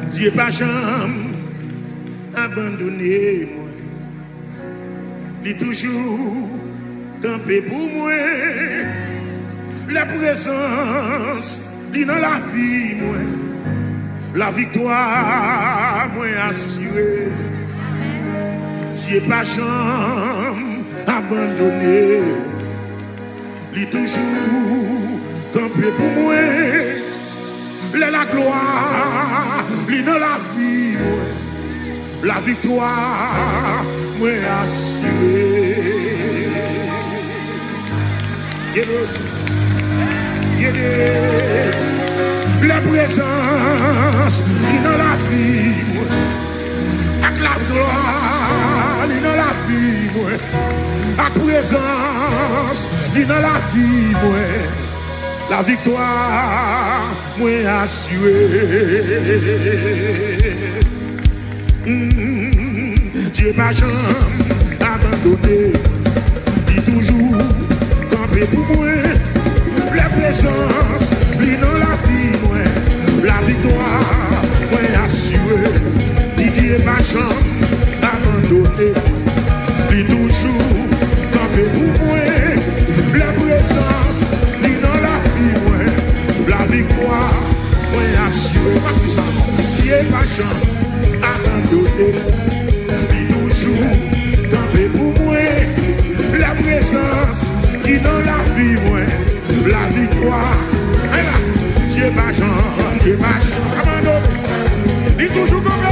Dieu pas jamais abandonné moi. Il toujours campé pour moi. La présence, il dans la vie moi. La victoire, moi assurée. Dieu pas jamais abandonné. Il toujours campé pour moi. La gloire, il dans la vie moi. La victoire, moi assurée. La présence, il dans la vie moi. Avec la gloire, il dans la vie moi. La présence, il dans la vie moi. La victoire, moi assurée. Dieu m'a jamais abandonné. Il toujours campé pour moi. La présence, il dans la vie moi. La victoire, moi assurée. Dieu m'a jamais abandonné. Il toujours campé pour moi. La présence, il dans la vie moi. La victoire, moi assurée. Dieu m'a jamais abandonné. Il toujours campé pour moi. La présence, il dans la vie moi. La victoire, Dieu m'a jamais, Dieu m'a jamais. Il toujours campé.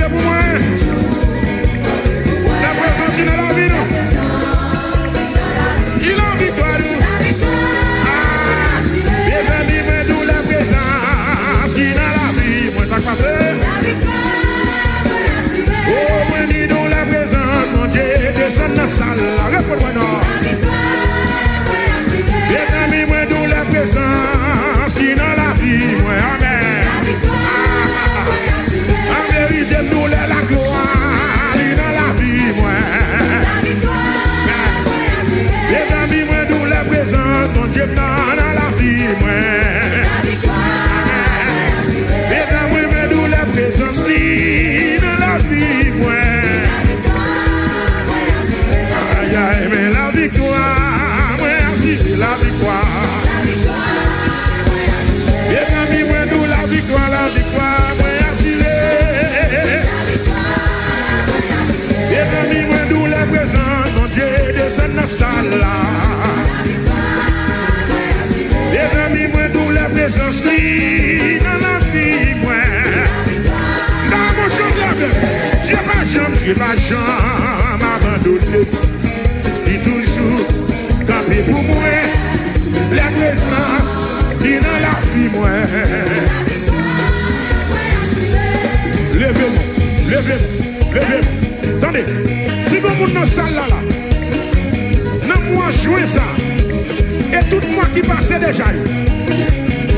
Pour moi. Dieu m'a jamais abandonné. Il est toujours campé pour moi. Les présents, il est dans la vie, moi. Levez-vous, levez-vous, levez-vous. Attendez, si vous êtes dans la salle là, non, moi jouer ça. Et tout le monde qui passe déjà.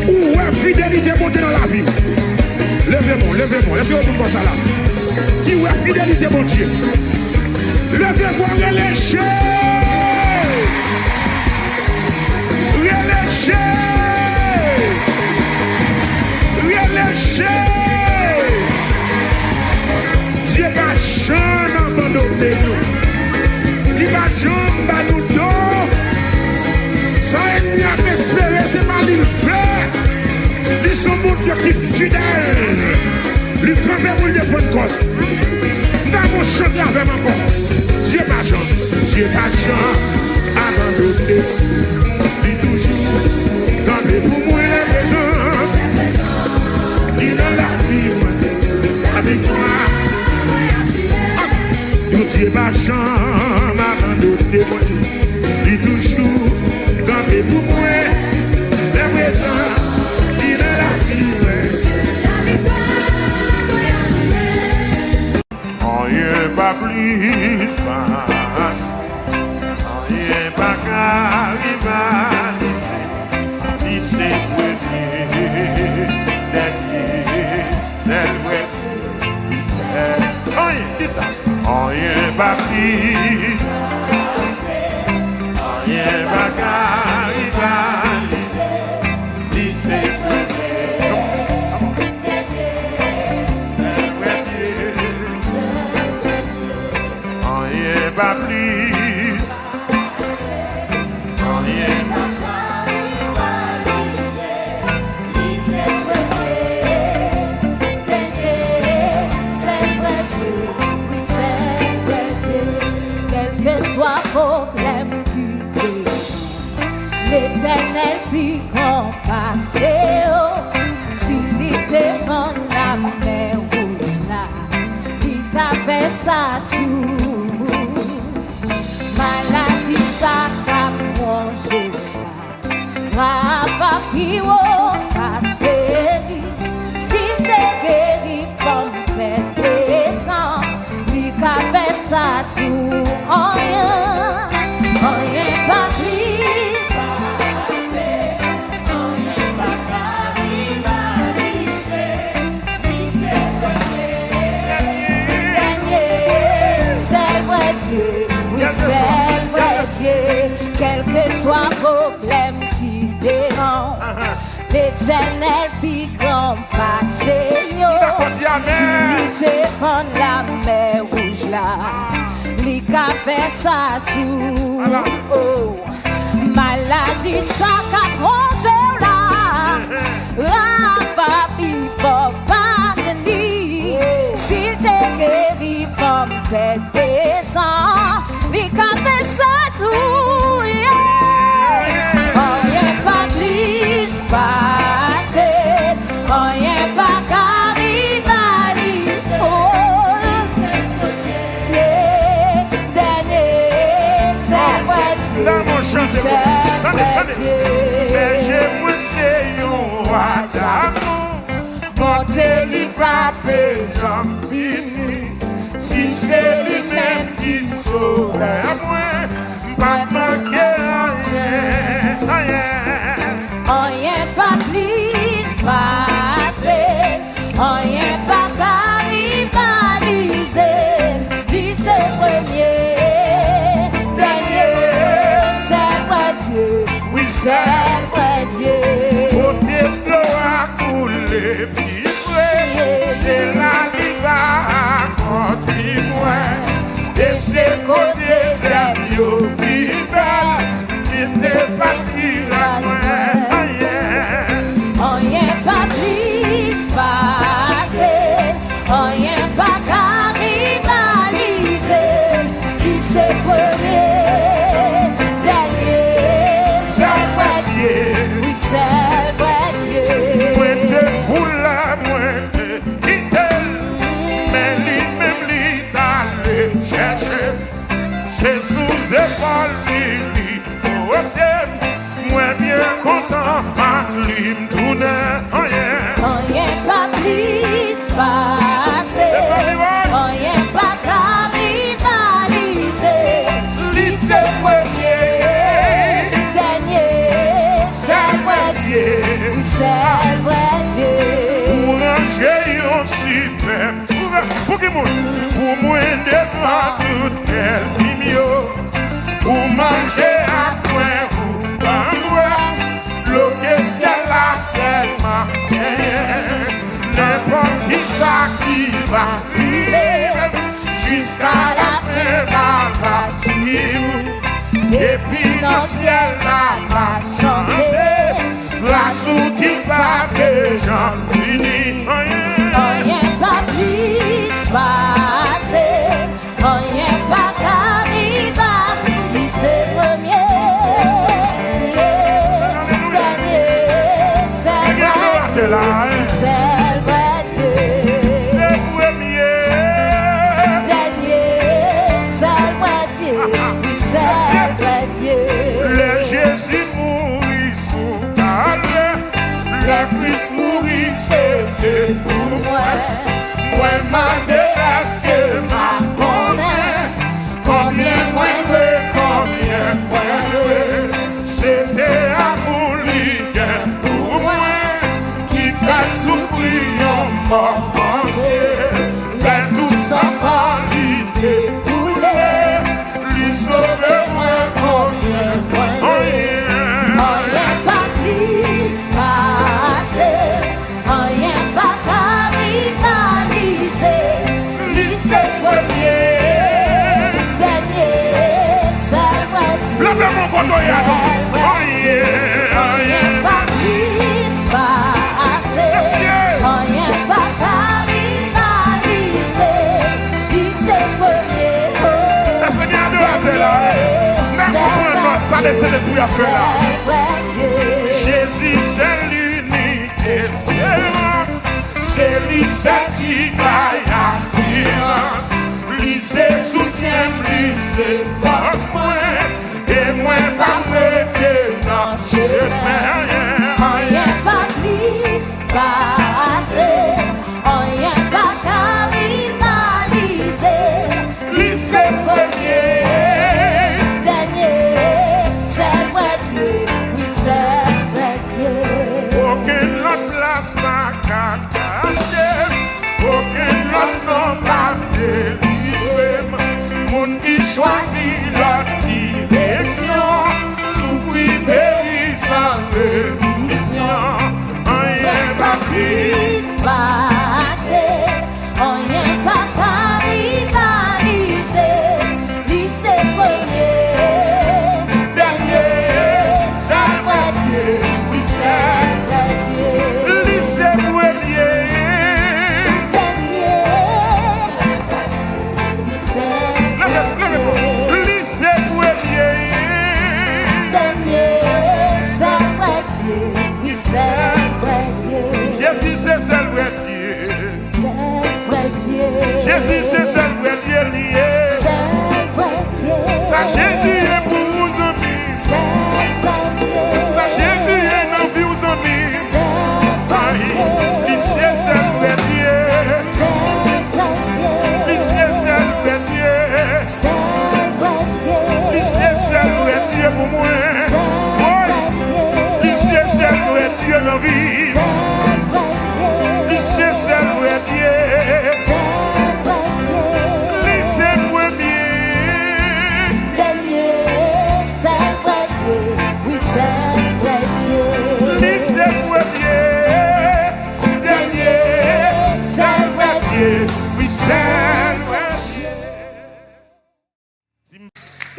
Où est fidélité mon Dieu dans la vie? Levez-moi, levez-moi, levez-moi pour ça là. Qui est fidélité mon Dieu? Levez-moi, relâchez! Relâchez! Relâchez! Dieu va jamais abandonner nous. Il va jamais nous donner. Ça ennemi a espéré, c'est pas lui fait. Ils sont mon Dieu qui est fidèle. Lui prend pour le défendre cause. Dans mon chanter avec encore. Dieu va jamais abandonné. Il est toujours campé pour moi les présences. Il est dans la vie, avec moi. Dieu va jamais abandonné. Il est toujours campé pour moi les présences. Il est dans la vie, rien pas plus passe, rien pas qu'arriver, ni c'est premier, dernier, c'est vrai, c'est rien, dis ça, rien pas plus, rien pas qu'arriver, ni c'est pas plus, rien pas quel que soit problème qui l'Éternel puis compasser. S'il était dans la mer rouge là, il t'a fait ça tout. Maladie ça qu'a mangé là, rapapiwo passé. Si t'es guéri comme fait sang, lui qu'a fait ça tout. Rien pas plus passé, rien pas rivaliser. C'est vrai Dieu. C'est vrai Dieu, quel que soit problème qui dérange, l'Éternel puis grand passé. Si l'ité prend la mer rouge là, l'y qu'a fait ça tout. Oh. Maladie ça qu'a mangé là, Rafa puis faut passer li. S'il t'est guéri from fait descend. Lui qu'a fait ça tout, yeah. Rien pas plus passé, rien pas rivaliser. Oh, yeah. Dernier, c'est vrai Dieu, c'est vrai Dieu. J'ai monter lui pas besoin fini. Si c'est lui-même qui sauve moi, pas manquer rien pas plus passé, rien pas rivaliser. Lui c'est premier, dernier, c'est vrai Dieu, oui c'est vrai Dieu. Côté l'eau a coulé, c'est la liva contre moi. Et c'est côté c'est mieux vivre. Pour moi devant tout tel mignon. Pour manger à point ou pas moi. L'eau que c'est là seulement. N'importe qui ça qui va vivre. Jusqu'à la fin va suivre. Et puis dans le ciel va chanter. Grâce qui va déjà finir. Rien pas plus passer, rien pas qu'arriver, lui c'est premier, dernier, c'est vrai Dieu, c'est vrai Dieu. Le premier, dernier, c'est vrai Dieu, oui c'est vrai Dieu. le Jésus mourit sous table, le Christ mourit c'était pour moi. Moi m'a délasqué ma connaît, combien moins de, combien moins de. C'était amour ligue pour moi, qui fait souffrir en mort pensée. Les toutes sans qualité coulées, lui sauver moi combien moins de. Rien pas plus passer, rien pas qu'arriver, lui c'est premier, dernier, c'est vrai Dieu. Lève mon côté, Rien pas plus passer, rien pas qu'arriver, lui c'est premier. Le Seigneur de la paix là, ça laisse l'esprit à faire là. Jésus c'est l'unique espérance, c'est lui c'est qui gagne assurance, lui c'est soutien, lui c'est force moi, et moi pas prêter dans le chemin. Rien pas plus passer, rien pas qu'arriver, Lui c'est premier, dernier, c'est vrai Dieu, oui c'est vrai Dieu. aucune autre place m'a caché, aucune autre nom m'a délivré. Mon qui choisit la direction, souffrir, périr sans rémission. Rien pas pris, Plus passer, rien pas qu'arriver, lui c'est premier, dernier, c'est vrai Dieu, oui c'est vrai Dieu. lui c'est premier, Dernier, c'est vrai Dieu. lui c'est premier. Dernier, c'est vrai Dieu, oui c'est vrai Dieu. Jésus c'est seul vrai Dieu. C'est vrai Dieu. Jésus c'est seul vrai Dieu lié. C'est vrai Dieu. Ça Jésus est pour vous amis. C'est vrai Dieu. Ça Jésus est dans vie aux amis. C'est vrai Dieu. Lui c'est seul vrai Dieu. C'est vrai Dieu. Lui c'est seul vrai Dieu. C'est vrai Dieu. Lui c'est seul vrai Dieu pour moi. Lui c'est seul vrai Dieu dans vie. Lui c'est seul vrai Dieu. Lui c'est premier. Lui c'est premier. Dernier. C'est vrai Dieu. Oui c'est vrai Dieu.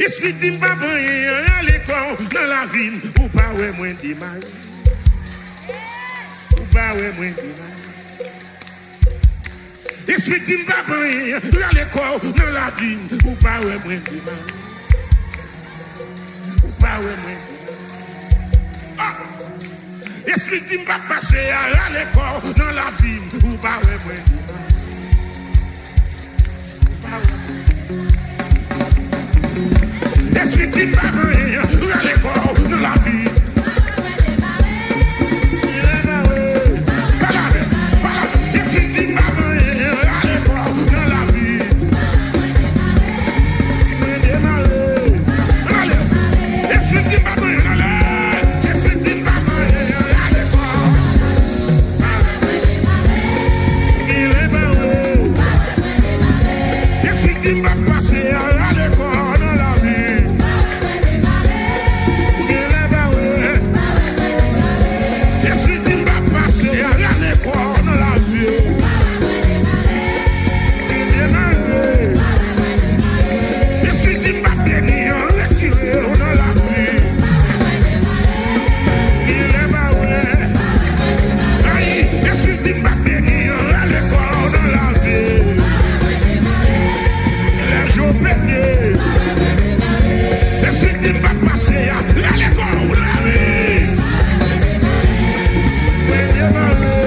Esprit dit pas rien à l'école dans la ville ou pas ouais moins démarrer. Ou pas ouais moins démarrer. Esprit dit pas rien à l'école dans la ville ou pas ouais moins démarrer. Ou pas ouais moins démarrer. Esprit dit pas passer à l'école dans la ville ou pas ouais moins démarrer. Ou pas ouais moins démarrer. Esprit dit pas rien à l'école dans la ville. passer à l'école dans la vie. Il est barré. Esprit qui va passer à l'école dans la vie. Il est barré. Esprit qui va bénir, retirer dans la vie. Il est barré. Esprit qui va bénir à l'école dans la vie. Les jours bénis. Esprit qui va passer à l'école dans la vie. Il est barré.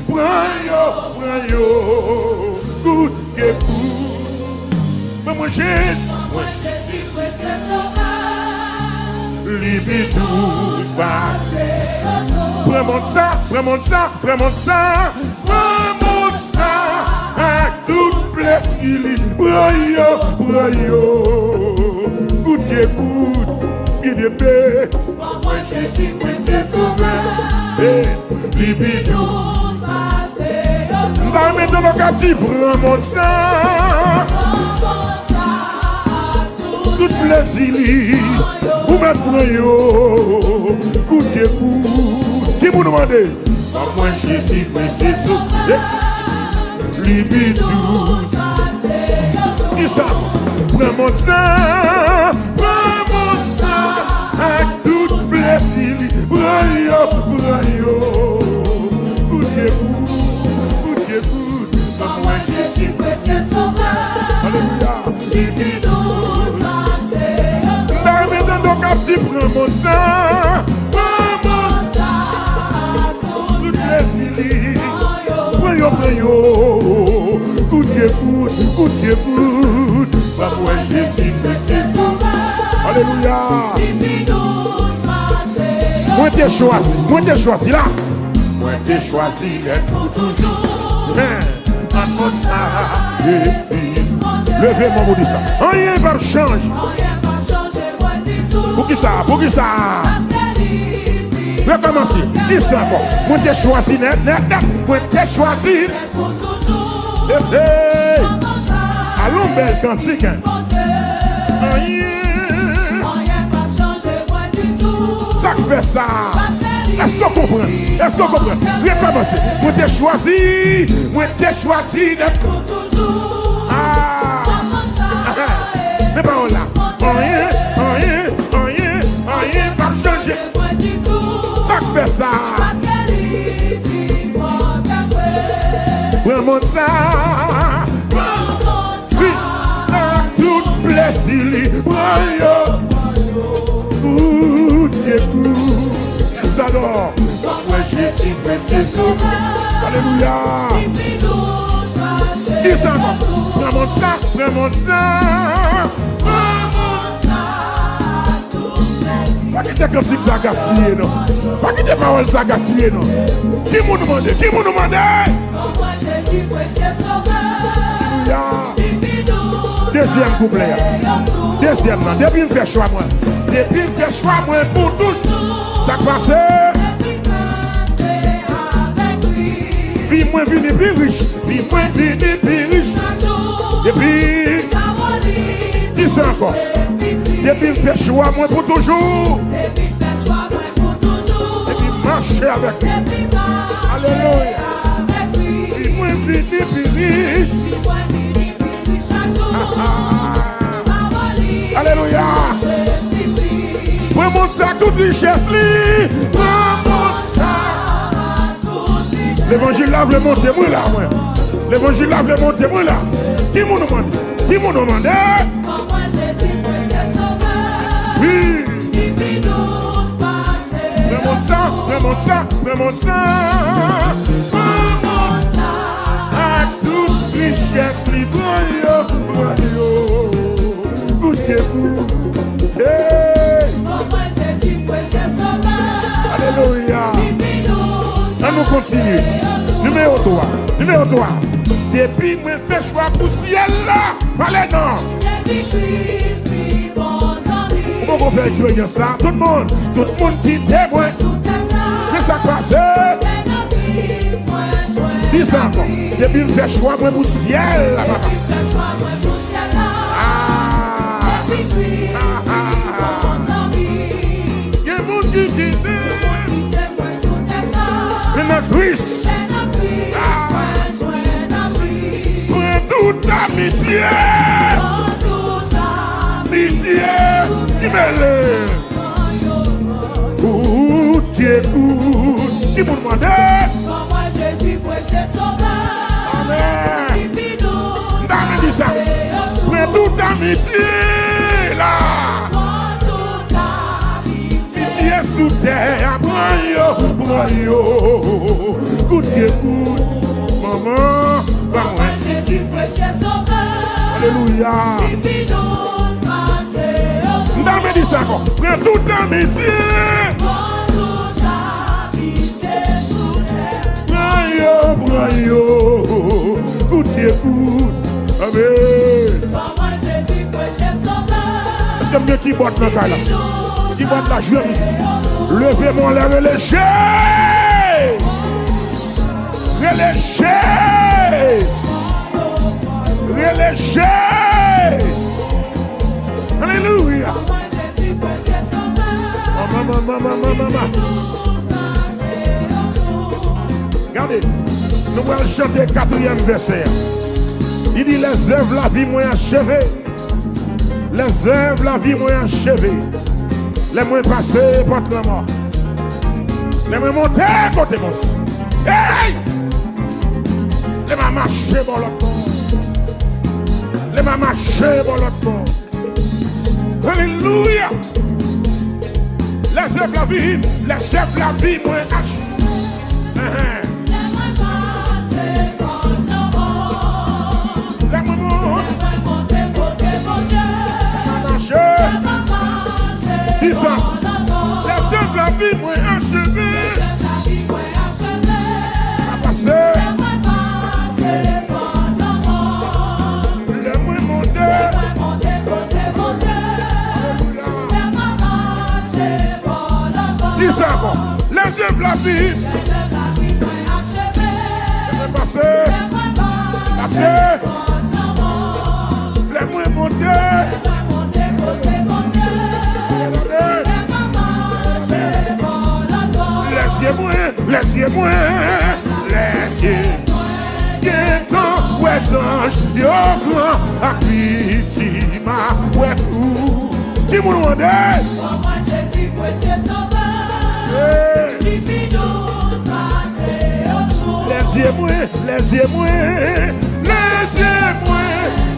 prends yo, good que good. Mais moi Jésus, précieux sauveur. Libidou passé. Prends-moi ça, prends-moi ça, prends-moi ça, prends-moi ça, avec tout plaisir. Prends yo, good que good, bien de paix. Moi Jésus, précieux sauveur. Libidou. Passé. Dans mes deux captifs, prends-moi ça. Tout plaisir, vous me prenez, coup de coup. Qui vous demande? Moi Jésus, précieux sauveur. Libidou. Qui ça? Prends-moi ça, avec tout plaisir. Prends-yo, coup de coup. Moi Jésus, précieux sauveur. Alléluia. Libidou. Captif, prends-moi ça, tout plaisir, prends yo, good que good, moi Jésus, précieux sauveur, alléluia, moi t'ai choisi là, moi t'ai choisi d'être pour toujours, prends-moi ça, levez-moi pour dire ça, rien va changer. Pour qui ça? Recommencer. Dis ça encore. Moi t'ai choisi net. Moi t'ai choisi. Allons belle cantique. Ça fait ça. Est-ce qu'on comprend? Recommencer. Moi t'ai choisi net. Mais pas là. Rien va changer. Ça fait ça. Prends-moi ça. Tout plaisir. Prends-yo. Good. Ça dort. Moi Jésus, précieux sauveur. Alléluia. Dis ça. Prends-moi ça. Pas quitter comme si ça gaspillé, non. Pas quitter parole ça gaspillé, non. Qui m'a demandé? Moi Jésus, précieux sauveur. Deuxième couplet. Deuxième, non. Depuis me fait choix, moi. Pour toujours. Ça passe. Vie moins vini plus riche. Et puis, dis ça encore. Depuis me fait choix, moi pour toujours. Et puis marcher avec lui. Alléluia. Vie moins vini plus riche. Alléluia. Remonte ça toute richesse. Remonte ça. L'évangile lave le monde témoin là. L'évangile lave le monde témoin là. Qui m'ont demandé? Moi Jésus, précieux sauveur. Oui. Remonte ça. À toute richesse libre. Good que good. Moi Jésus, précieux sauveur. Alléluia. On nous continue. Numéro 3. Depuis moi fait choix pour ciel là. Allez non. Comment on fait expérience ça? Tout le monde qui témoin. Qu'est-ce ça passe? Dis ça encore. Depuis me fait choix moi pour ciel là. Il y a un monde qui maintenant Christ. Prends toute amitié. Qui me lève. Good qui vous demande. Moi Jésus, précieux sauveur. Amen. Amen, dis ça. Prends toute amitié là. Sous terre, prends yo, good écoute, maman, pas moi. Jésus, précieux sauveur. Alléluia. M'dame dit ça encore. Prends toute amitié. Prends yo. Écoute, écoute. Amen. Jésus, précieux sauveur. Est-ce que mieux qui botte dans le cas là? Qui botte la joie? Levez-moi la reléché. Reléché. Reléché. Alléluia. Maman. Regardez, nous allons chanter le 4e verset. Il dit les œuvres la vie moins achevée. Les œuvres la vie moins achevée. Les moins passés portent la mort. Les moins montés côté mon. Hey! Les moins marchés pour l'autre monde. Les moins marchés pour l'autre monde. Alléluia. Les œuvres la vie moins achevée. Dis ça. Les œuvres la vie moins achevée. A passé. Les moins montés. Dis ça encore. Les œuvres la vie. Les passé. Les moins montés. Laissez-moi, qu'un ange, yo grand, à Pitima, ouais tout. Qui vous demande? Moi, Jésus, précieux sauveur. Laissez-moi,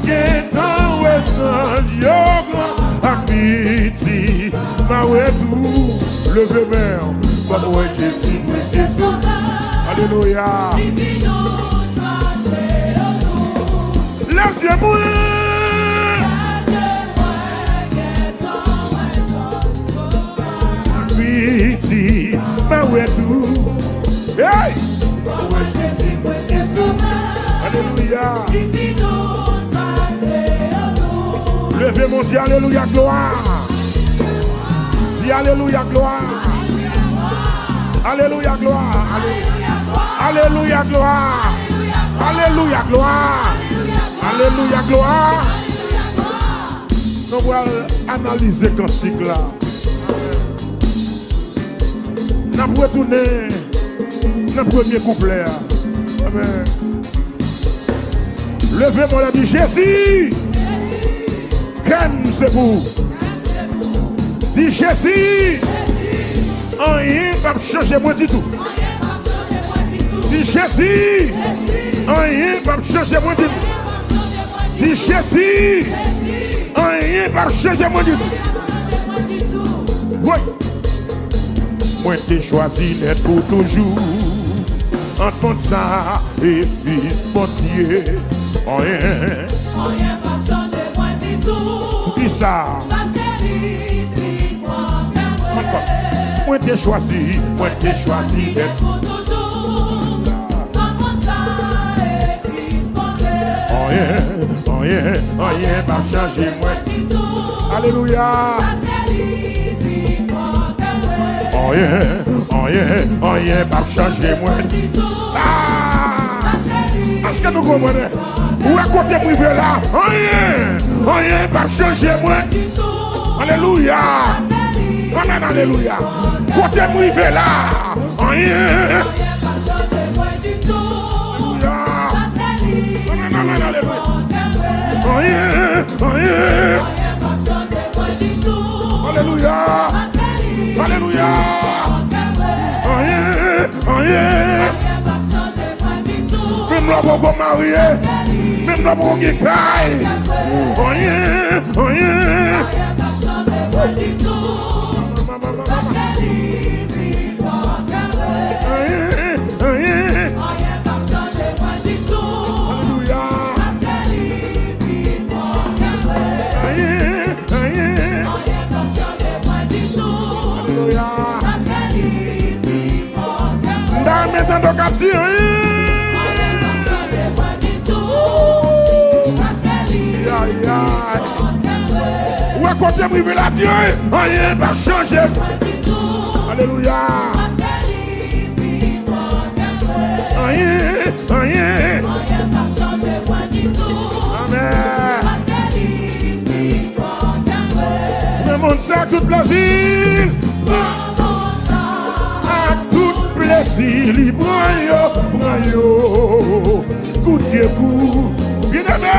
qu'un ange, yo grand, à Pitima, ouais tout. Levez-moi. Moi Jésus, précieux sauveur. Alléluia. Laissez-moi. Pitié, ma ouais tout. Hey. Moi Jésus, précieux sauveur. Alléluia. Levez mon Dieu, alléluia, gloire. Dis alléluia, gloire. Alléluia, gloire. Alléluia, gloire. Alléluia, gloire. Alléluia, gloire. Nous allons analyser le cantique là. Nous allons retourner dans le premier couplet. Amen. Levez-moi la dit Jésus. Qu'aime c'est vous. Dis Jésus. Rien ne va changer moi du tout. Dis Jésus. Rien ne va changer moi du tout. Dis Jésus. Rien ne va changer moi du tout. Oui. Moi t'ai choisi d'être pour toujours. Entendre ça et fils mon Dieu. Rien. Rien va changer moi du tout. Dis ça. Moi t'ai choisi d'être pour toujours. Entendre ça et fils mon Dieu. Rien va changer moi du tout. Alléluia. Rien va changer moi du tout. Est-ce que nous comprenons? Ou à côté privé là? Rien va changer moi du tout. Alléluia. Amen, alléluia. Côté privé là? Rien va changer moi du tout. Amen, alléluia. Rien va changer moi du tout. Alléluia. Alléluia. Rien va changer moi du tout. Même là pour qu'on marie, même là pour qu'on caille. Rien va changer moi du tout. Rien Alléluia. Dans mes temps de capture. Où est côté privé la Dieu? Rien va changer. Alléluia. Rien. Amen. Le monde ça tout plaisir. À tout plaisir. Prends yo. Goûtez coup. Bien aimé.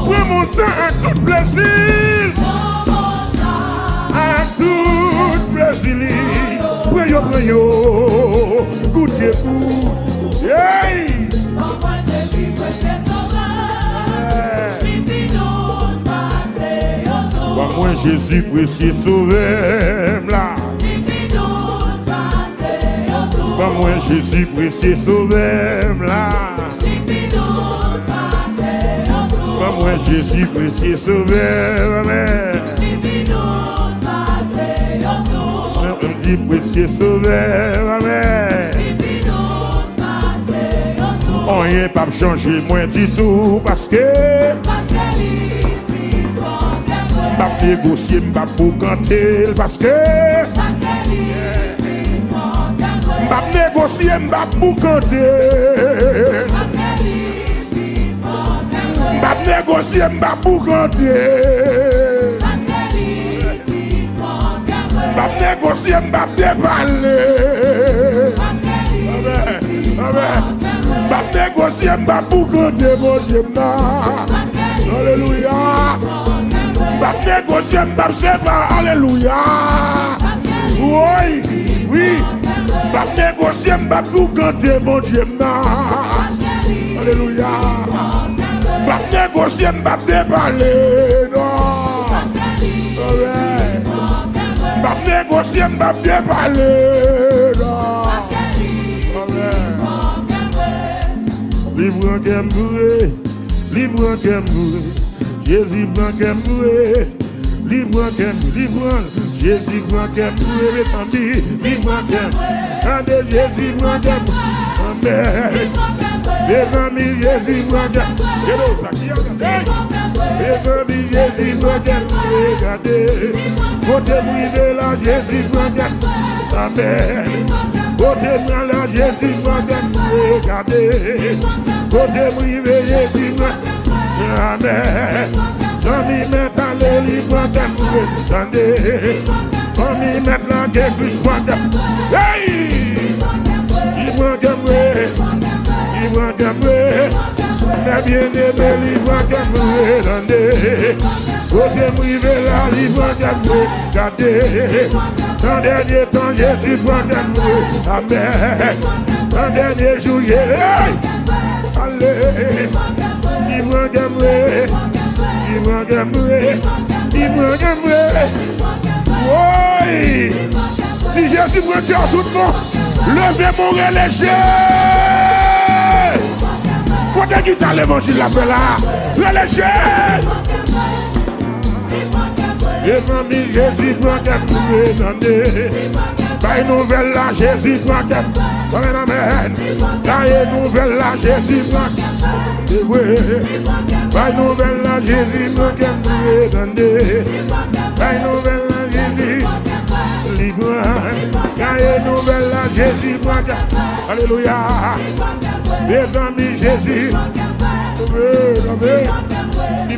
Prends mon sang à tout plaisir. À tout plaisir. Prends yo. Goûtez coup. Hey! Moi Jésus précieux sauveur là. Moi Jésus précieux sauveur là. Moi Jésus précieux sauveur amen. On dit précieux sauveur amen. On n'est pas changé moins du tout parce que m'a négocié, m'a pour canter parce que m'a négocié, m'a pour canter m'a négocié, m'a pour canter m'a négocié, m'a déballer m'a négocié, m'a pour canter mon Dieu alléluia. M'a négocié, m'a séparé, alléluia. Oui. M'a négocié, m'a pour canter, mon Dieu. Alléluia. M'a négocié, m'a déballer, non. M'a négocié, m'a déballer, non. Livre un Jésus prend qu'un moué, livre Jésus prend qu'un moué, livre Jésus prend qu'un moué, les amis Jésus prend qu'un moué, Jésus prend qu'un moué, regardez, côté privé là Jésus prend qu'un moué, côté blanc là Jésus prend qu'un moué, regardez, côté privé Jésus prend. Amen. Zami met à l'élite, attendez. Famille met la guerre, hey! Il va gagner. Mais bien aimé, il va gagner, attendez. Côté privé là, il va gagner, attendez. Dans dernier temps, Jésus va gagner. Amen. Dans dernier jour, Jésus. Allez. Il va gagner. Oui. Si Jésus prend cœur tout le monde, levez mon relégé. Côté qui t'a l'évangile la paix là, relégé. Évangile Jésus prend cœur tout le monde. Pas une nouvelle là, Jésus prend cœur. Amen. Pas une nouvelle là, Jésus prend cœur. Pas une nouvelle là, Jésus me gagne. Pas une nouvelle là, Jésus libre. Pas une nouvelle là, Jésus me gagne. Alléluia. Mes amis, Jésus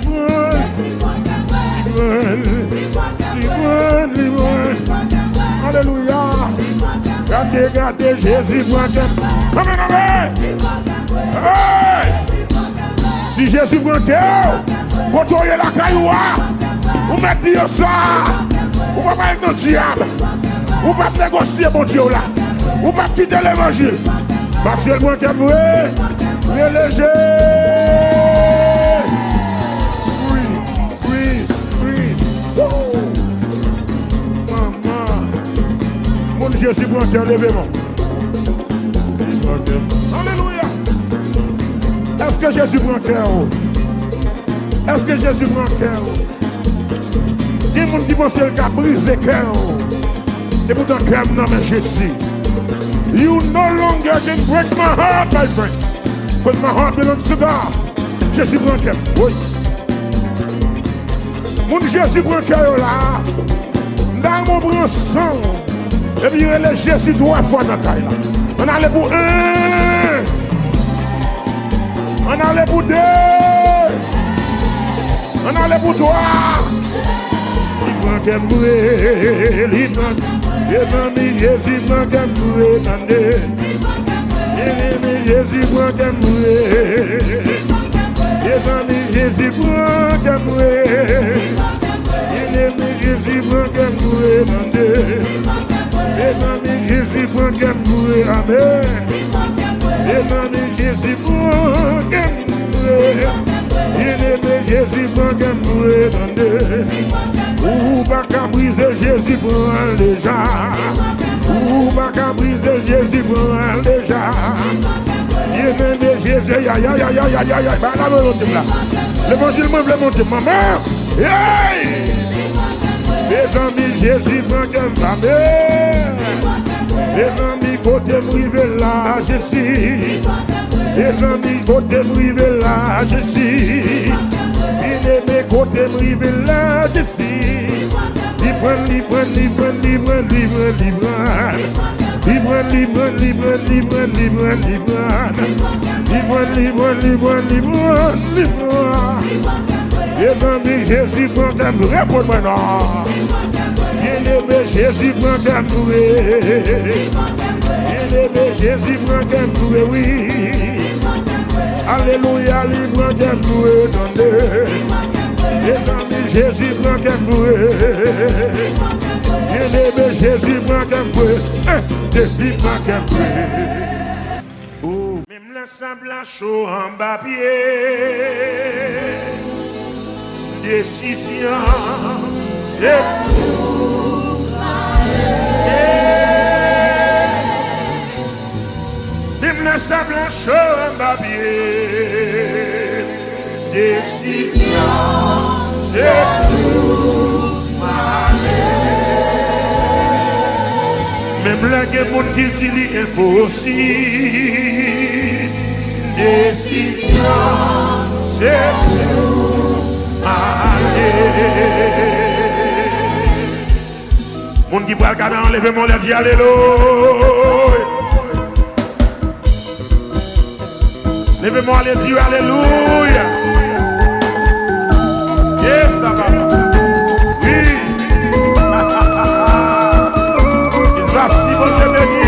libre. Alléluia. Regardez, Jésus me gagne. Amen. Si Jésus prend cœur, quand on est la cailloua, vous mettez Dieu ça, vous ne pouvez pas être dans le diable, vous ne pouvez pas négocier mon Dieu là, vous ne pouvez pas quitter l'évangile. Parce que le bon cœur, il est léger. Oui. Maman, mon Jésus prend cœur, levez-moi. Alléluia. Est-ce que Jésus prend cœur? Est-ce que Jésus prend cœur? Il y a des gens qui pensent qu'il a brisé cœur. Et pourtant, cœur, non, mais Jésus. You no longer can break my heart, my friend. Because my heart belongs to God. Jésus prend cœur. Oui. Mon Jésus prend cœur là. Dans mon bras sang. Et puis il est Jésus 3 fois dans la caille là. On allait pour 1. On allait pour 2. On allait pour 3. Il prend cœur pour il prend. Jésus prend cœur pour Jésus prend cœur pour Jésus prend cœur pour Jésus prend cœur pour Jésus prend cœur pour Amen. Jésus prend cœur pour Jésus prend cœur pour ou pas qu'à briser Jésus prend déjà. Ou pas qu'à briser Jésus prend déjà. Bien-aimé Jésus, aïe aïe aïe aïe aïe aïe aïe. L'évangile me veut monter, maman. Les amis, Jésus prend qu'un famille. Les amis, côté privé là, je suis. Les amis, côté privé là, je suis. Bien-aimé, côté privé là, je suis. Libre. Bien-aimé, Jésus prend un vrai pour moi, non. Bien-aimé, Jésus prend un vrai. Bien-aimé, Jésus prend un vrai, oui. Alléluia, il prend un vrai, les amis, Jésus prend un vrai. Bien-aimé, Jésus prend un vrai. Il prend un vrai. Même la sable chaud en bas pied. Décision, c'est tout. Même la sable chaud en bas pied. Décision, c'est tout. Même là, il y a des gens qui disent impossible. Décision, c'est tout. Mon qui va regarder enlever mon lèvre, dit alléluia. Levez-moi les yeux, alléluia. Yes, ça va. Oui. Il va se dire, bon Dieu béni.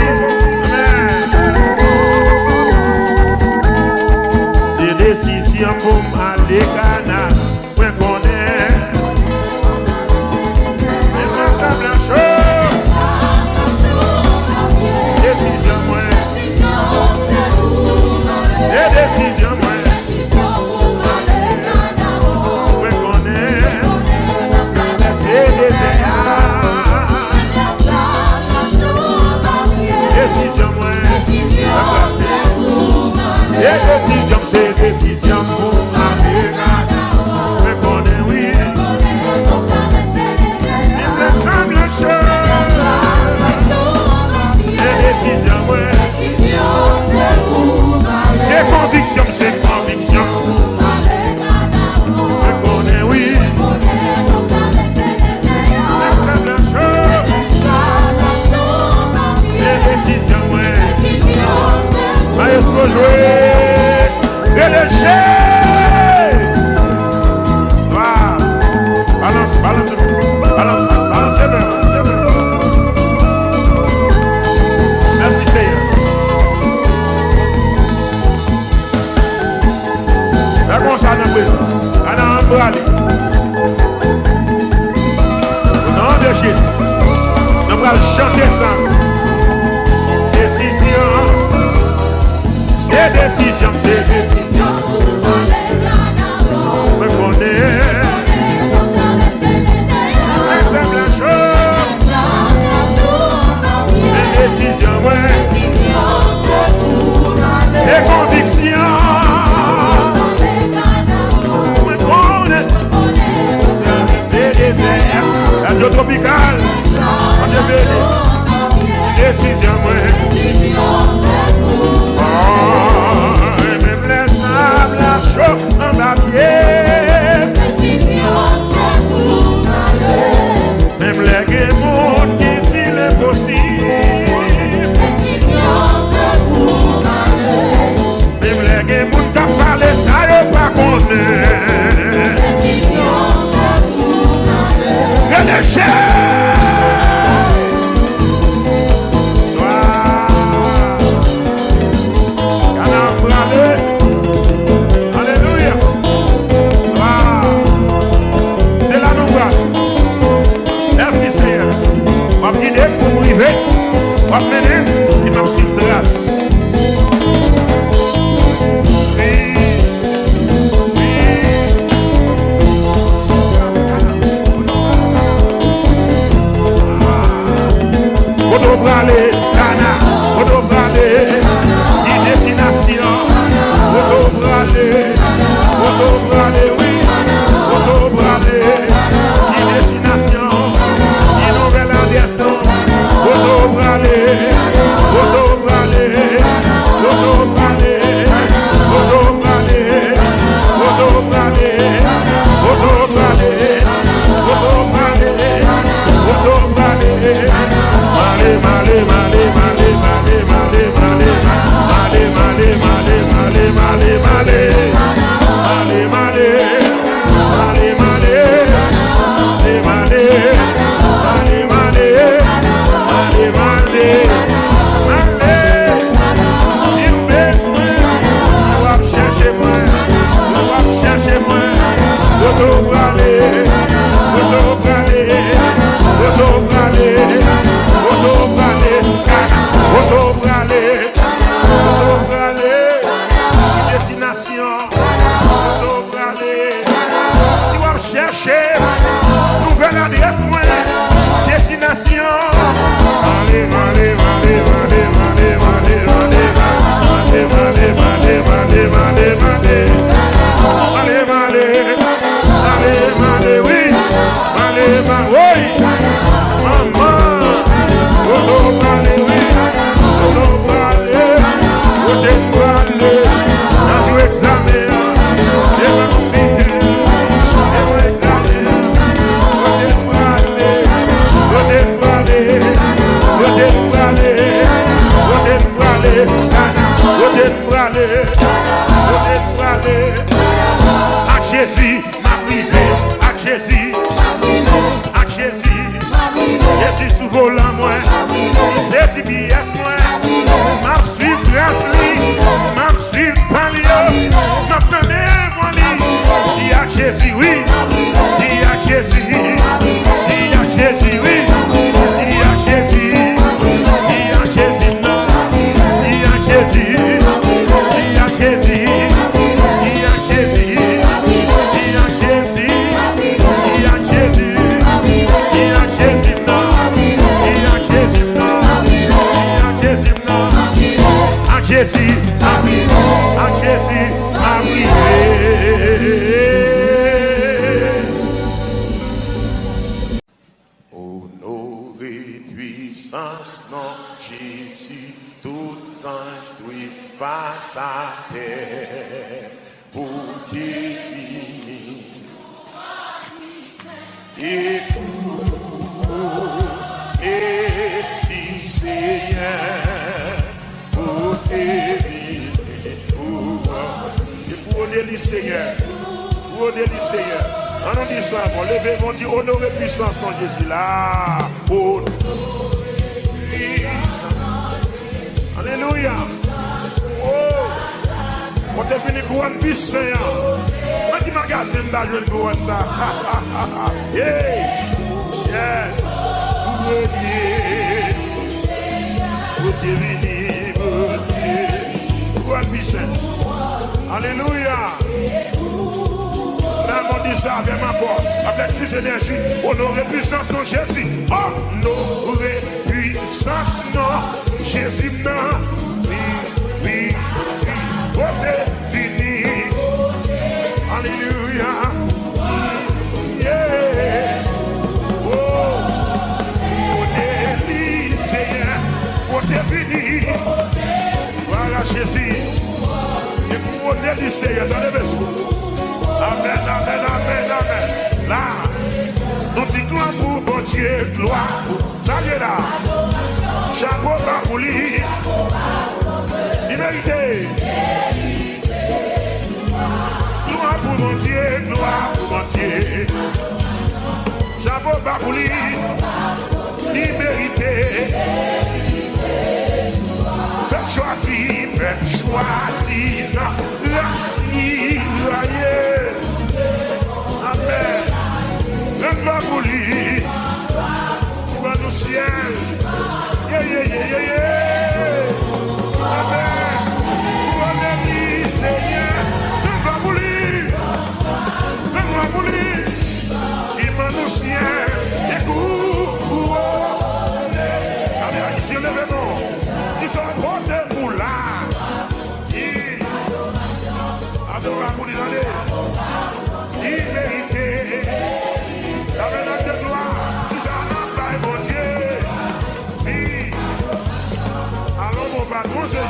C'est décision pour m'aller Ghana. Décision, moi. C'est des décision, moi. Décision, c'est décision pour aller. Mais qu'on est oui. Il me semble une chose. Décision, moi. C'est conviction, c'est conviction. Je connais, oui. C'est la chose. Les décisions, oui. Maestro joué. Déléché. Balance, balance, balance, balance, c'est bien. Merci, Seigneur. Comment ça dans la business? On a un brali. Au nom de Jésus, nous allons chanter ça. Décision, c'est décision, c'est décision. Me connaît. C'est la chose. Les décisions, ouais. C'est conviction.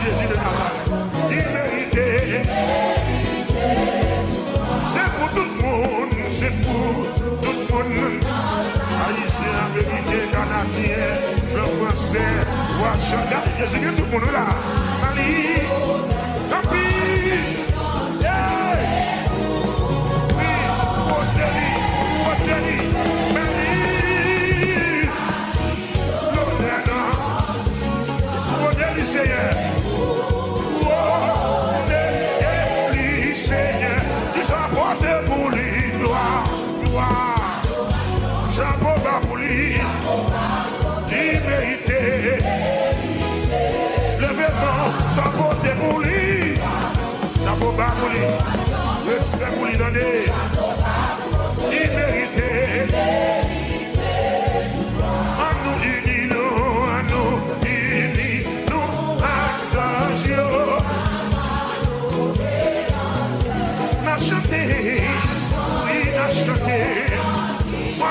Jésus de Nazareth, il méritait. C'est pour tout le monde, c'est pour tout le monde. Haïtien, vérité, Canadien, le français, Ouachan, regardez Jésus, tout le monde là. Mali, Capi, Seigneur, oh, Seigneur, qui soit porté pour lui, gloire.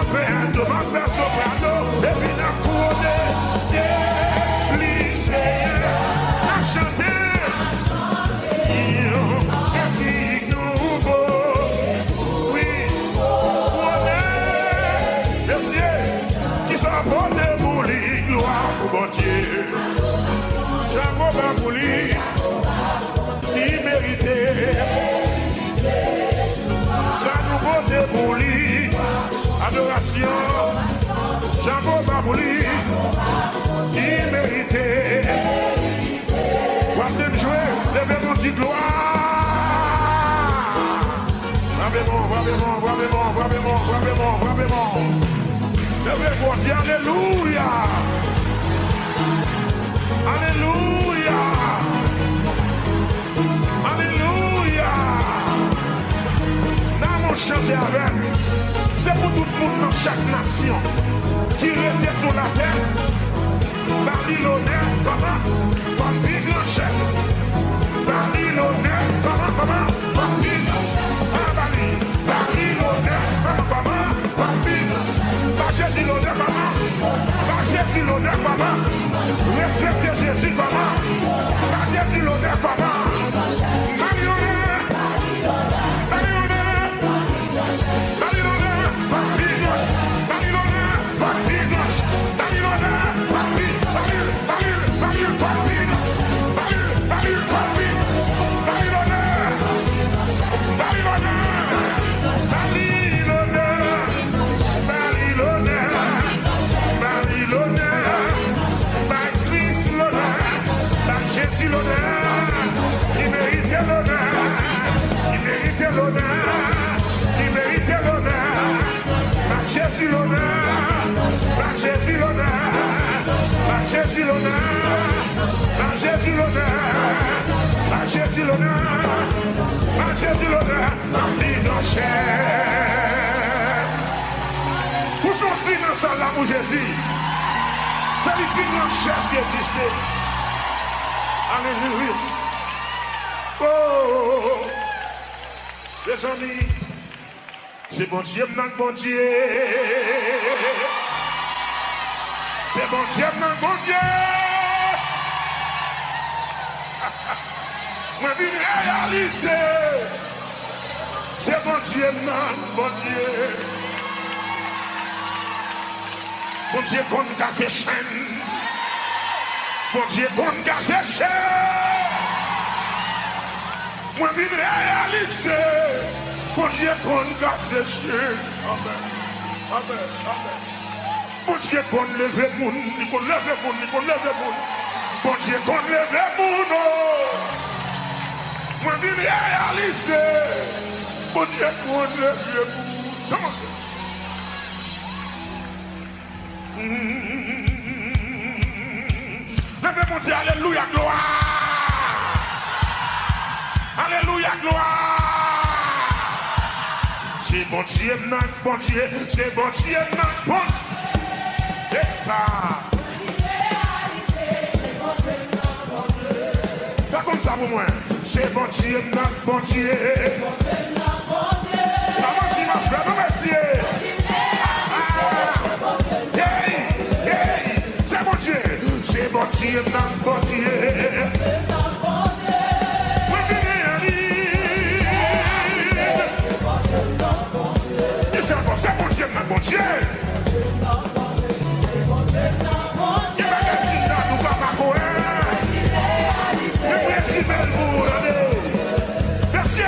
fait un de ma fait soprano, et puis la couronne, lycéen, à chanter, un petit nouveau, oui, on est, le ciel, qui sera porté pour lui, gloire pour mon Dieu. J'avoue pas pour lui, immérité. Ça nous vote pour lui, adoration. J'avoue pas pour lui, immérité. Quand même jouer, levez mon petit gloire. Vraiment. Levez pour dire alléluia. Alléluia. Alléluia. Dans mon chanter avec, c'est pour tout le monde dans chaque nation qui était sur la terre. Babylonais, comment? Comme big grand chef. Babylonais, comment? Comme big grand chef. Babylonais, comment? Comme big grand chef. Pas Jésus l'honneur, comment? Pas Jésus l'honneur, comment? Respectez Jésus, comment? Pas Jésus l'honneur, comment? Babylonais, Babylonais, Babylonais, pas big grand chef. Babylonais, pas big grand chef. Babylonais, pas big, Jésus l'honneur, Jésus l'honneur, Jésus l'honneur, Jésus l'honneur, Jésus l'honneur, Jésus l'honneur, dans chair. Vous sortez dans ça là pour Jésus. C'est le plus grand chef qui existait. Alléluia. Oh, les amis, c'est bon Dieu, non bon Dieu. C'est bon Dieu, non bon Dieu. Moi, je viens réaliser. C'est bon Dieu, non bon Dieu. Bon Dieu, qu'on casse les chaînes. Bon Dieu, qu'on casse les chaînes. Moi, je viens réaliser. Bon Dieu, qu'on casse les chaînes. Amen. Amen. Amen. Bon Dieu, qu'on lève le monde. Qu'on lève le monde. Qu'on lève le monde. Bon Dieu, qu'on lève le monde. Moi, je viens réaliser. Bon Dieu, qu'on lève le monde. Comment? Levez mon Dieu, alléluia, gloire. Alléluia, gloire. C'est bon Dieu, non, bon Dieu. C'est bon Dieu, non, bon Dieu. Et ça. Fais comme ça pour moi. C'est bon Dieu, non, bon Dieu. Maman, tu m'as fait, nous merci. C'est bon Dieu, non, bon Dieu. Oui, c'est bon Dieu, non, bon Dieu. Il va merci dans nous, papa, merci, belle boule, merci.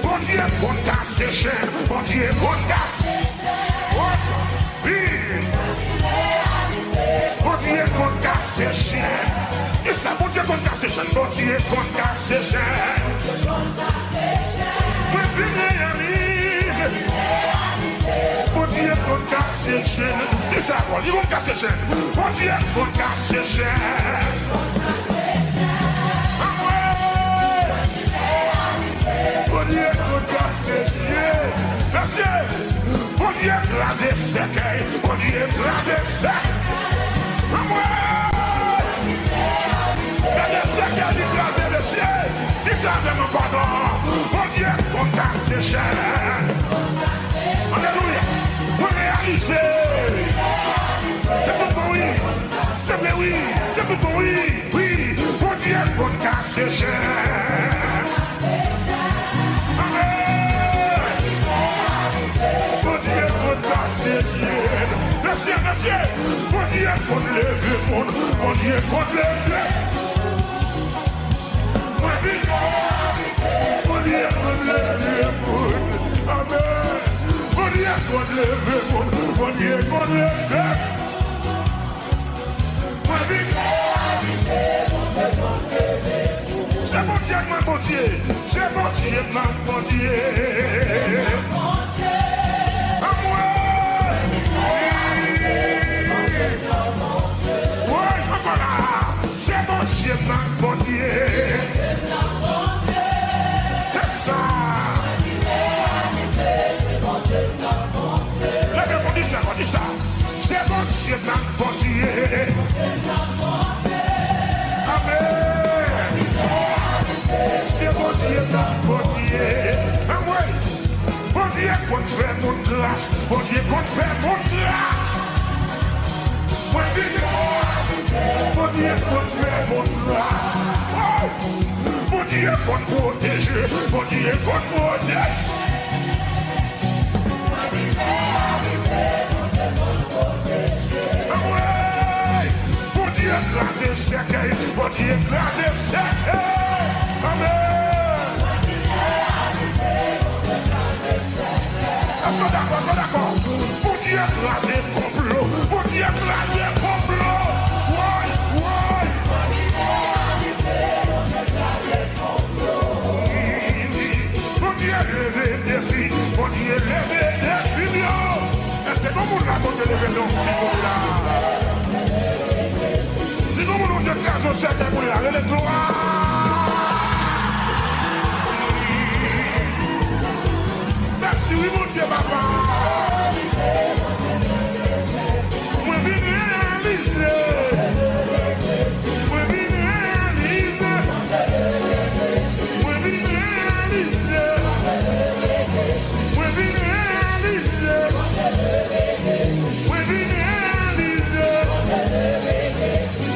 Bon Dieu, qu'on casse ses chaînes. Bon Dieu, qu'on casse. Bon Dieu, qu'on casse ses chaînes. Et ça, bon Dieu, qu'on casse ses chaînes. Bon Dieu, qu'on casse ses chaînes. Oui, puis réalise. Bon Dieu, qu'on casse ses chaînes. Et ça, bon Dieu, qu'on casse ses chaînes. Bon Dieu, qu'on casse ses chaînes. Ah ouais. Bon Dieu, qu'on casse ses chaînes. Merci. Bon Dieu, écrasé sec. Bon Dieu, écrasé sec. Bon Dieu, qu'on casse ses chaînes. Alléluia. réalisé. C'est tout bon, oui. C'est vrai, oui. C'est tout bon, oui. Oui. Bon Dieu, bon casser cher. Amen. Bon Dieu, bon casser cher. Merci, merci. Bon Dieu, bon lever, bon Dieu, bon lever. Moi, vite. Bon Dieu, bon lever, amen. Bon Dieu, bon lever, bon Dieu, bon lever. Moi, vite. C'est mon Dieu, mon Dieu. C'est mon Dieu, mon Dieu. À moi. Oui, encore là. C'est mon Dieu, mon Dieu. C'est ça. On dit ça, on dit ça. C'est mon Dieu, mon Dieu. Amen. C'est mon Dieu, mon Dieu. Amen. Mon Dieu, qu'on fait mon grâce. Mon Dieu, qu'on fait mon grâce. Mon Dieu, qu'on fait mon grâce. Mon Dieu, qu'on protège. Mon Dieu, qu'on protège. Mon Dieu, écrasé sec. Mon Dieu, écrasé sec. Amen. Est-ce que d'accord? Mon Dieu, écrasé complot. Mon Dieu, écrasé complot. Ouais. Mon Dieu, levé des filles. Mon Dieu, levé des filles. C'est comme on raconte les événements là. C'est comme on dit que on sait que pour la gloire. Merci oui mon Dieu papa. Moi vine réaliser. Moi vine réaliser. Moi vine réaliser. Moi vine réaliser.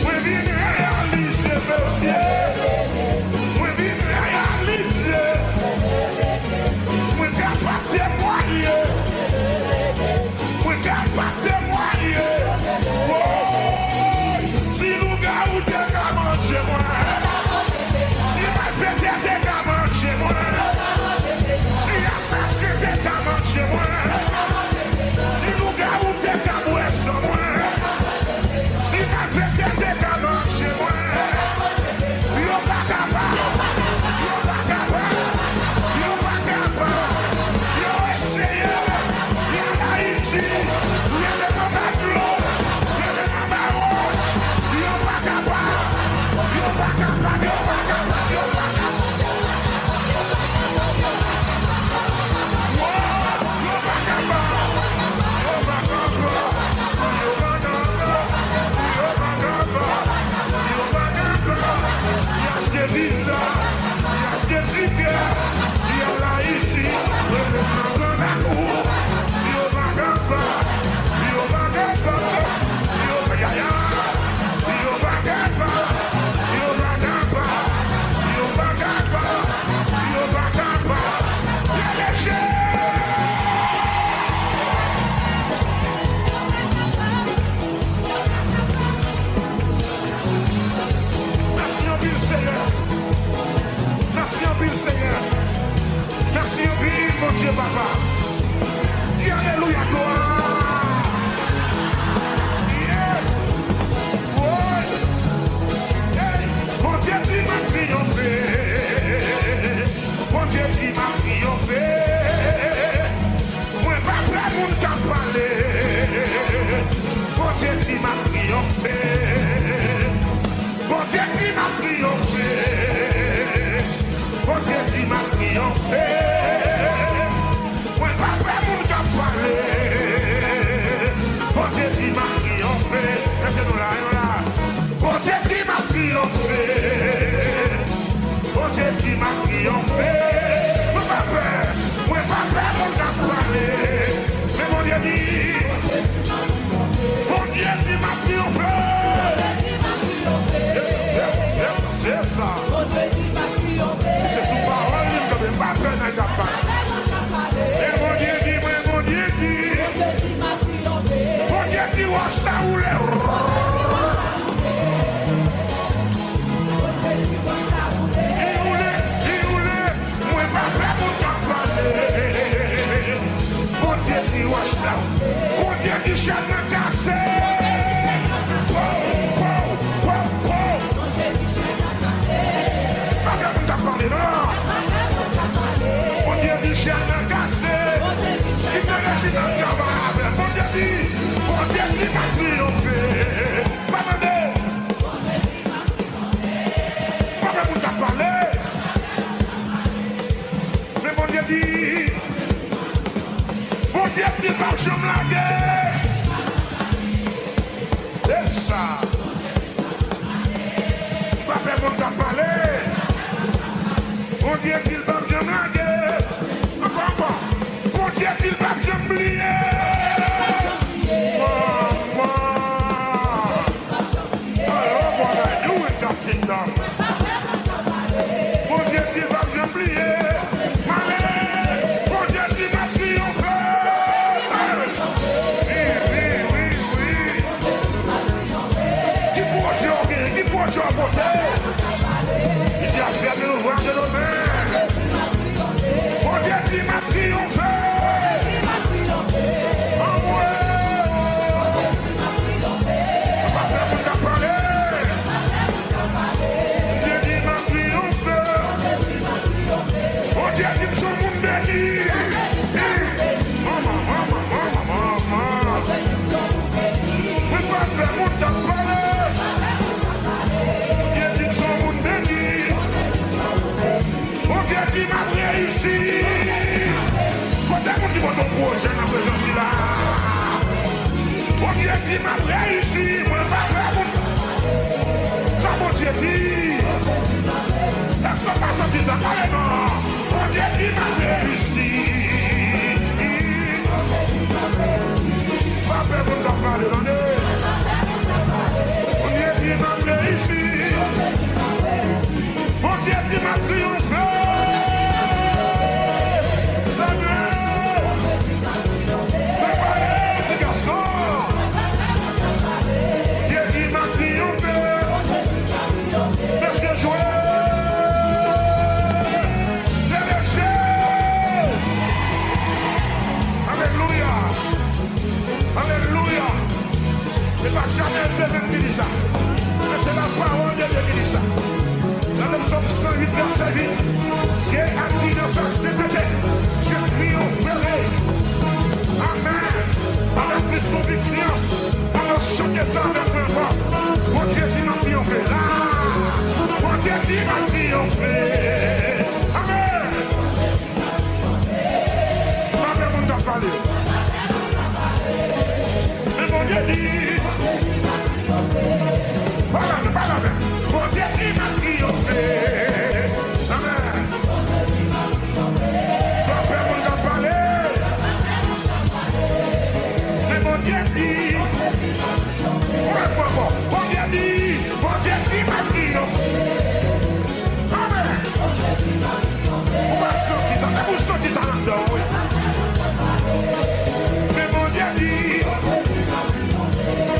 We vine réaliser, monsieur. We vine réaliser. We capable de témoigner. We capable de témoigner. Si nous gardons des gamins chez moi, si ma fête est des gamins chez moi, si l'assassin des gamins chez moi, si nous gardons des gamins sans moi, si ma fête est des gamins chez moi, yo pas capable, yo pas capable, yo pas capable, yo essayé, yo Haïti, yo le Mama Glow, yo le Mama Roche, yo pas capable, yo pas capable, yo pas capable, yo pas capable. Merci au pays, mon Dieu, papa. Dis alléluia, gloire. Yeah. Ouais. Hey. Mon Dieu, tu m'as triomphé. Mon Dieu, tu m'as triomphé. Moi, pas prêt pour t'en parler. Mon Dieu, tu m'as triomphé. Mon Dieu, tu m'as triomphé. Mon Dieu, tu m'as triomphé. Moi, pas prêt pour t'en parler. Mon Dieu, tu m'as triomphé. Laissez-nous là, Mon Dieu, tu m'as triomphé. Mon Dieu, tu m'as triomphé. Moi, pas prêt pour t'en parler. Mais mon Dieu dit, Dieu dit roche là. Bon Dieu dit chaîne m'a cassé. Pas bien t'a parlé non. Bon Dieu dit chaîne m'a cassé. Il te laisse dans le camarade. Bon Dieu dit m'a triomphé. Pas bien. Pas bien t'a parlé. Mais bon Dieu dit. Bon Dieu dit pas je me la guerre. C'est ça. Pas bien bon t'a parlé. Bon Dieu dit pas je me la guerre. Bon Dieu dit pas je me lier. Maman. Alors voilà, you in that kingdom. Bon Dieu dit pas je me lier. Bon Dieu dit m'a triomphé. Qui pourrait jouer à côté? Il dit à faire de l'ouvrage de nos mains. Bon Dieu dit m'a triomphé. En moi. Pas faire pour t'a parlé. Dieu dit m'a triomphé. Bon Dieu dit que son monde béni. Maman. Mais pas faire pour t'a parlé. Dieu dit que son monde béni. Bon Dieu dit m'a réussi. Quand t'as dit mon projet dans la présence là. Bon Dieu dit m'a réussi. Moi pas faire pour ça. Bon Dieu dit. Est-ce qu'on pas sorti ça carrément? Bon Dieu dit m'a réussi. Pas faire pour t'en parler dans le. Bon Dieu dit m'a réussi. Bon Dieu dit m'a triomphé. Samuel. Préparez ces garçons. Dieu dit m'a triomphé. Monsieur Joël. Les chaises. Alléluia. Alléluia. C'est pas jamais Zéphine qui dit ça. Mais c'est la parole de Dieu qui dit ça. Dans le psaume 108, verset 8, Dieu a dit dans sa sainteté, je triompherai. Amen. Avec plus conviction, alors chantez ça avec un voix. Mon Dieu dit m'a triomphé. Là, mon Dieu dit m'a triomphé. Amen. Pas bien mon t'a parlé. Mais mon Dieu dit, voilà. Bon Dieu dit m'a triomphé. Amen. Pas bien mon t'a parlé. Mais mon Dieu dit, bon Dieu dit m'a triomphé. Amen. On va sortir ça, c'est pour sortir ça là-dedans, oui. Mais mon Dieu dit,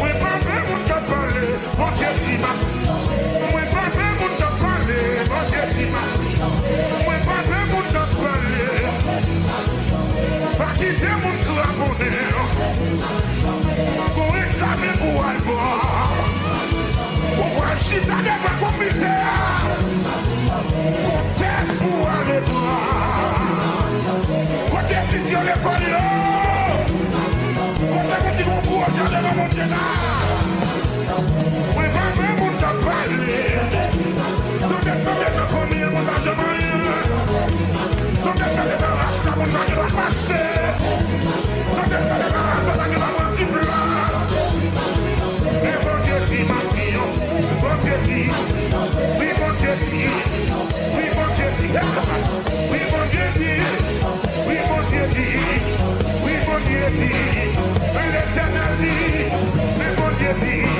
oui, pas bien mon t'a parlé. Bon Dieu dit m'a. Oui, pas bien mon t'a parlé. Bon Dieu dit m'a. Oui, pas bien mon t'a parlé. Pas quitter mon craponné. Pour examiner pour aller voir. Pour voir chita de ma comité. Pour test pour aller voir. Côté étudiant l'école là. Côté mon petit concours, j'allais dans mon Dieu là. Oui, pas bien mon t'a parlé. Tout est dans ma famille, mon argent. Tout est dans ma race, mon argent va passer. Tout est dans ma race, mon argent va multiplier. Mais bon Dieu dit m'a triomphé. Bon Dieu dit. Oui, bon Dieu dit. Oui, bon Dieu dit. Oui, bon Dieu dit. Oui, bon Dieu dit. Oui, bon Dieu dit. L'éternel dit. Mais bon Dieu dit.